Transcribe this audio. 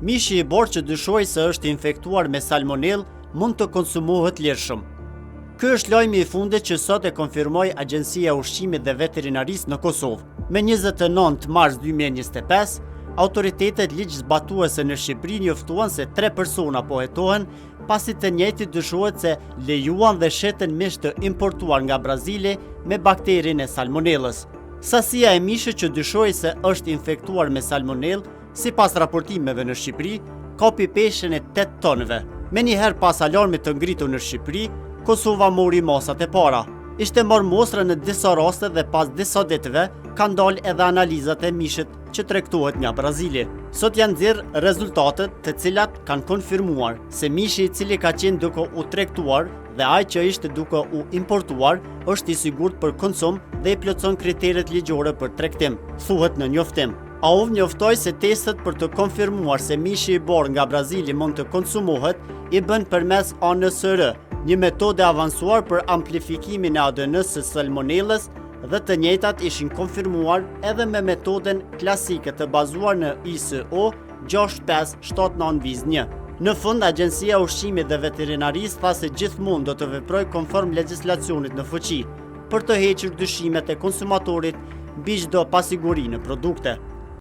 Mishi i borë që dyshoj se është infektuar me salmonell mund të konsumohet lirshëm. Ky është lajmi i fundit që sot e konfirmoi Agjencia e Ushqimit dhe Veterinarisë në Kosovë. Me 29 mars 2025, autoritetet ligjzbatuese në Shqipëri njoftuan se 3 persona po hetohen pasi të njëjtit dyshohet se lejuan dhe sheten mish të importuar nga Brazili me bakterin e salmonellës. Sasia e mishit që dyshoi se është infektuar me salmonell, sipas raportimeve në Shqipëri, kapi peshën e 8 tonëve. Me njëherë pas alarmit të ngritur në Shqipëri, Kosova mori masat e para. Ishte marrë mostra në disa raste dhe pas disa ditëve kanë dalë edhe analizat e mishit që tregtohet nga Brazili. Sot janë nxjerrë rezultatet të cilat kanë konfirmuar se mishi i cili ka qenë duke u tregtuar dhe ai që ishte duke u importuar është i sigurt për konsum dhe i plotson kriteret ligjore për tregtim, thuhet në njoftim. AUV njoftoi se testet për të konfirmuar se mishi i borë nga Brazili mund të konsumohet i bën përmes ANSR, një metodë avancuar për amplifikimin e ADN-s së salmonellës, dhe të njëjtat ishin konfirmuar edhe me metodën klasike të bazuar në ISO 6579-1. Në fund, Agjencia e Ushqimit dhe Veterinarisë tha se gjithmonë do të veprojë konform legjislacionit në fuqi për të hequr dyshimet e konsumatorit mbi çdo pasiguri në produkte.